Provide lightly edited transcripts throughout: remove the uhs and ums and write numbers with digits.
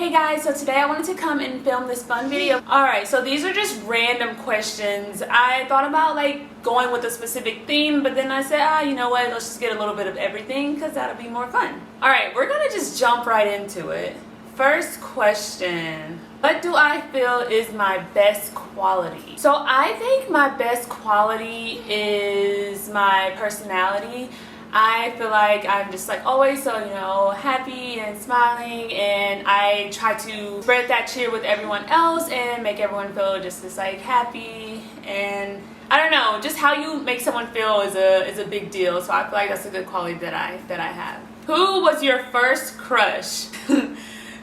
Hey guys, so today I wanted to come and film this fun video. Alright, so these are just random questions. I thought about like going with a specific theme, but then I said, you know what, let's just get a little bit of everything because that'll be more fun. Alright, we're gonna just jump right into it. First question. What do I feel is my best quality? So I think my best quality is my personality. I feel like I'm just like always so, happy and smiling, and I try to spread that cheer with everyone else and make everyone feel just as like happy. And I don't know, just how you make someone feel is a big deal. So I feel like that's a good quality that I have. Who was your first crush?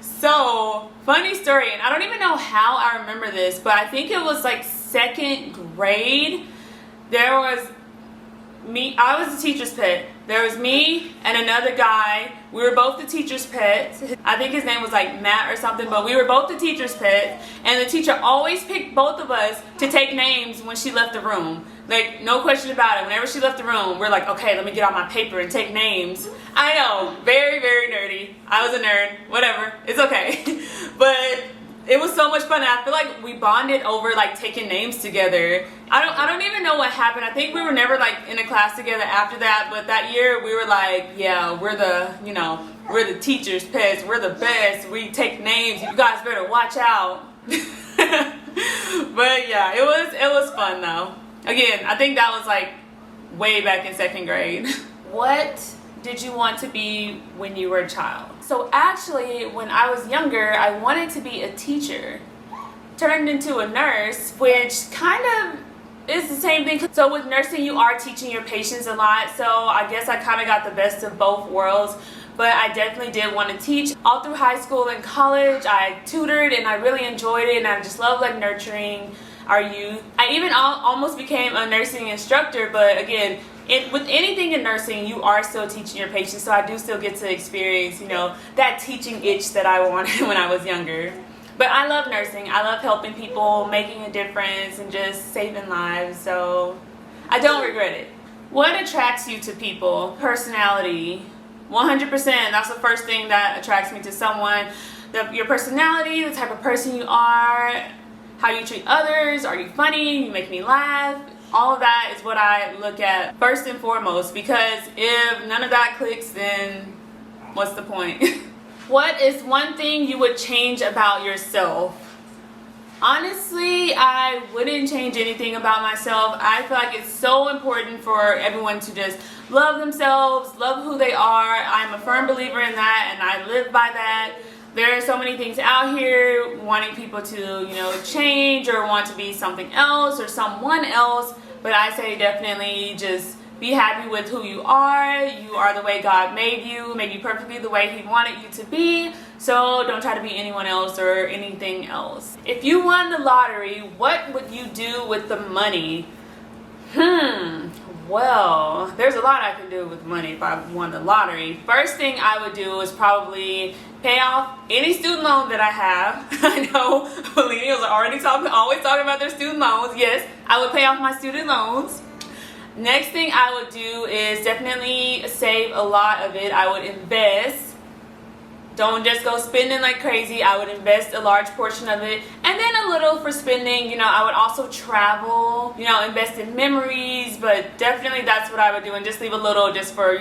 So, funny story, and I don't even know how I remember this, but I think it was like second grade. There was me, I was the teacher's pet. There was me and another guy. We were both the teacher's pets. I think his name was like Matt or something, but we were both the teacher's pets. And the teacher always picked both of us to take names when she left the room. Like, no question about it. Whenever she left the room, we're like, okay, let me get out my paper and take names. I know, very, very nerdy. I was a nerd, whatever, it's okay. But it was so much fun. I feel like we bonded over like taking names together. I don't even know what happened. I think we were never like in a class together after that, but that year we were like, yeah, we're the teacher's pets, we're the best, we take names, you guys better watch out. But yeah, it was fun though. Again, I think that was like way back in second grade. What did you want to be when you were a child? So actually, when I was younger, I wanted to be a teacher. Turned into a nurse, which kind of is the same thing. So with nursing, you are teaching your patients a lot. So I guess I kind of got the best of both worlds. But I definitely did want to teach. All through high school and college, I tutored and I really enjoyed it. And I just love like nurturing our youth. I even almost became a nursing instructor, but again, with anything in nursing, you are still teaching your patients, so I do still get to experience, that teaching itch that I wanted when I was younger. But I love nursing. I love helping people, making a difference, and just saving lives, so I don't regret it. What attracts you to people? Personality. 100%. That's the first thing that attracts me to someone. Your personality, the type of person you are, how you treat others, are you funny, you make me laugh. All of that is what I look at first and foremost, because if none of that clicks, then what's the point? What is one thing you would change about yourself? Honestly, I wouldn't change anything about myself. I feel like it's so important for everyone to just love themselves, love who they are. I'm a firm believer in that, and I live by that. There are so many things out here wanting people to, change or want to be something else or someone else. But I say definitely just be happy with who you are. You are the way God made you perfectly the way He wanted you to be. So don't try to be anyone else or anything else. If you won the lottery, what would you do with the money? Well, there's a lot I can do with money if I won the lottery. First thing I would do is probably pay off any student loan that I have. I know millennials are always talking about their student loans. Yes, I would pay off my student loans. Next thing I would do is definitely save a lot of it. I would invest. Don't just go spending like crazy. I would invest a large portion of it, and then a little for spending. I would also travel, invest in memories, but definitely that's what I would do, and just leave a little just for,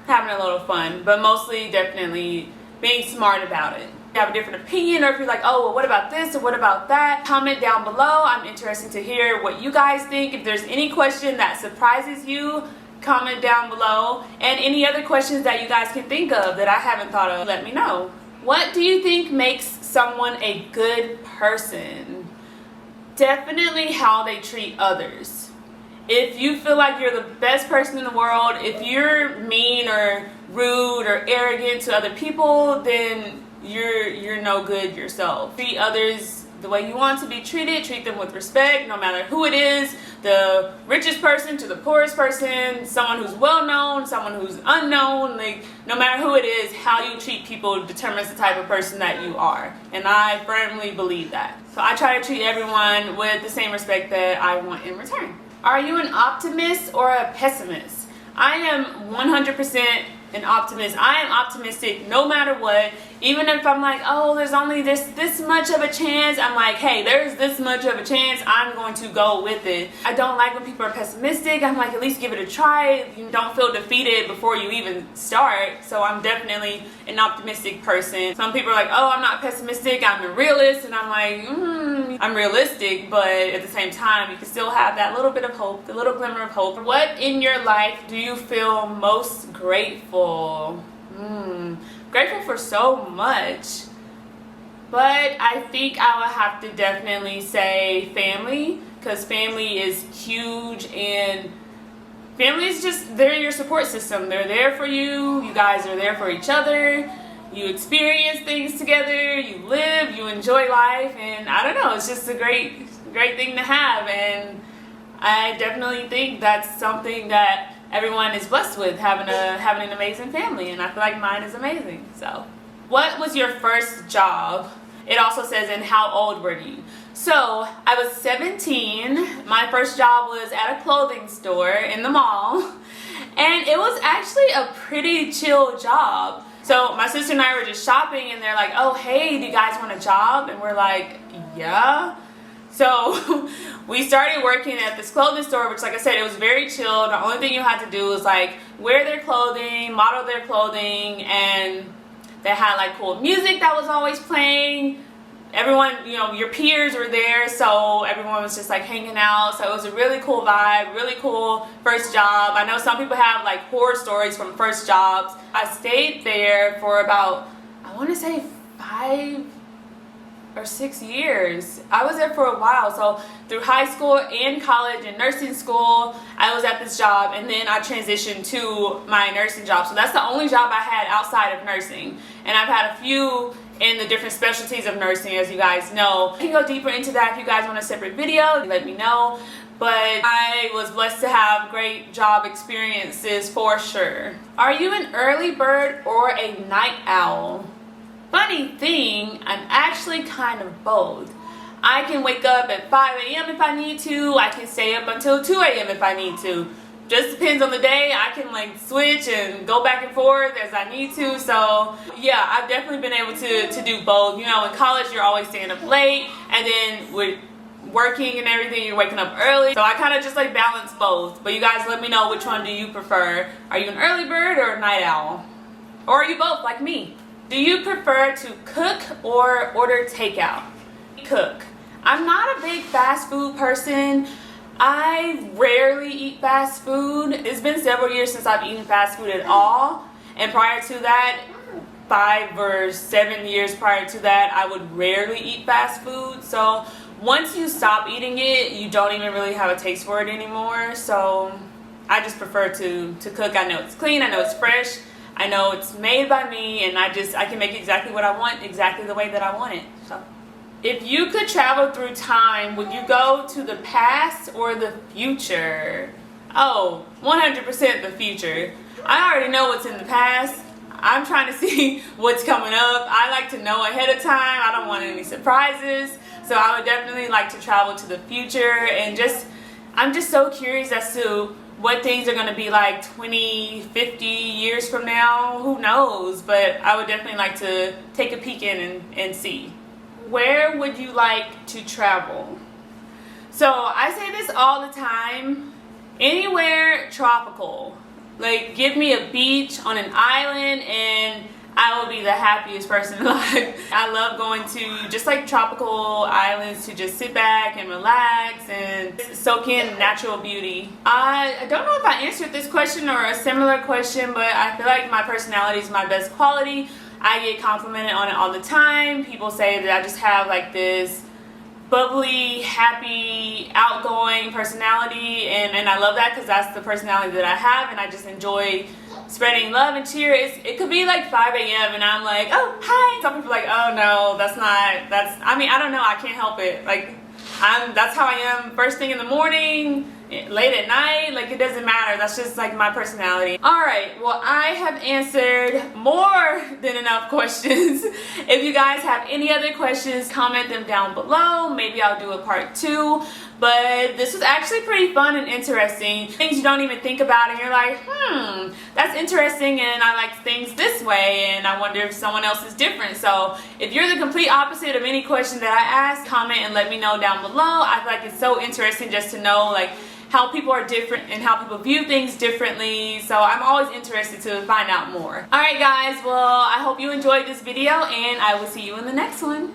having a little fun, but mostly definitely being smart about it. If you have a different opinion, or if you're like, oh, well, what about this or what about that? Comment down below. I'm interested to hear what you guys think. If there's any question that surprises you, comment down below, and any other questions that you guys can think of that I haven't thought of, let me know. What do you think makes someone a good person? Definitely how they treat others. If you feel like you're the best person in the world, if you're mean or rude or arrogant to other people, then you're no good yourself. Treat others the way you want to be treated. Treat them with respect, no matter who it is, the richest person to the poorest person, someone who's well known, someone who's unknown. Like, no matter who it is, how you treat people determines the type of person that you are, and I firmly believe that. So I try to treat everyone with the same respect that I want in return. Are you an optimist or a pessimist? I am 100% an optimist. I am optimistic no matter what. Even if I'm like, oh, there's only this much of a chance, I'm like, hey, there's this much of a chance, I'm going to go with it. I don't like when people are pessimistic. I'm like, at least give it a try. You don't feel defeated before you even start. So I'm definitely an optimistic person. Some people are like, oh, I'm not pessimistic, I'm a realist. And I'm like, I'm realistic, but at the same time, you can still have that little bit of hope, the little glimmer of hope. What in your life do you feel most grateful? Grateful for so much, but I think I would have to definitely say family, because family is huge, and family is just, they're your support system. They're there for you. You guys are there for each other. You experience things together. You live. You enjoy life, and I don't know. It's just a great thing to have, and I definitely think that's something that everyone is blessed with, having an amazing family, and I feel like mine is amazing. So, what was your first job? It also says, and how old were you? So, I was 17. My first job was at a clothing store in the mall, and it was actually a pretty chill job. So, my sister and I were just shopping, and they're like, oh, hey, do you guys want a job? And we're like, yeah. So we started working at this clothing store, which, like I said, it was very chill. The only thing you had to do was like wear their clothing, model their clothing, and they had like cool music that was always playing. Everyone, you know, your peers were there, so everyone was just like hanging out. So it was a really cool vibe, really cool first job. I know some people have like horror stories from first jobs. I stayed there for about, I want to say 5 or 6 years. I was there for a while. So through high school and college and nursing school, I was at this job, and then I transitioned to my nursing job. So that's the only job I had outside of nursing. And I've had a few in the different specialties of nursing, as you guys know. I can go deeper into that if you guys want a separate video, let me know. But I was blessed to have great job experiences for sure. Are you an early bird or a night owl? Funny thing, I'm actually kind of both. I can wake up at 5 a.m. if I need to. I can stay up until 2 a.m. if I need to. Just depends on the day. I can like switch and go back and forth as I need to. So yeah, I've definitely been able to do both. You know, in college you're always staying up late, and then with working and everything you're waking up early. So I kind of just like balance both. But you guys let me know, which one do you prefer? Are you an early bird or a night owl? Or are you both like me? Do you prefer to cook or order takeout? Cook. I'm not a big fast food person. I rarely eat fast food. It's been several years since I've eaten fast food at all. And prior to that, 5 or 7 years prior to that, I would rarely eat fast food. So once you stop eating it, you don't even really have a taste for it anymore. So I just prefer to cook. I know it's clean. I know it's fresh. I know it's made by me, and I can make exactly what I want, exactly the way that I want it. So, if you could travel through time, would you go to the past or the future? Oh, 100% the future. I already know what's in the past. I'm trying to see what's coming up. I like to know ahead of time. I don't want any surprises. So I would definitely like to travel to the future, and I'm just so curious as to what things are going to be like 20, 50 years from now. Who knows? But I would definitely like to take a peek in and see. Where would you like to travel? So I say this all the time. Anywhere tropical. Like, give me a beach on an island and I will be the happiest person alive. I love going to just like tropical islands to just sit back and relax and soak in natural beauty. I don't know if I answered this question or a similar question, but I feel like my personality is my best quality. I get complimented on it all the time. People say that I just have like this bubbly, happy, outgoing personality, and I love that because that's the personality that I have, and I just enjoy spreading love and cheer. It could be like 5 a.m. and I'm like, oh, hi. Some people are like, oh no, I mean, I don't know, I can't help it. Like, that's how I am first thing in the morning. late at night, like it doesn't matter. That's just like my personality. All right, well, I have answered more than enough questions. If you guys have any other questions, comment them down below. Maybe I'll do a part 2. But this was actually pretty fun and interesting. Things you don't even think about and you're like, that's interesting, and I like things this way, and I wonder if someone else is different. So if you're the complete opposite of any question that I ask, comment and let me know down below. I feel like it's so interesting just to know like how people are different and how people view things differently. So I'm always interested to find out more. Alright guys, well, I hope you enjoyed this video, and I will see you in the next one.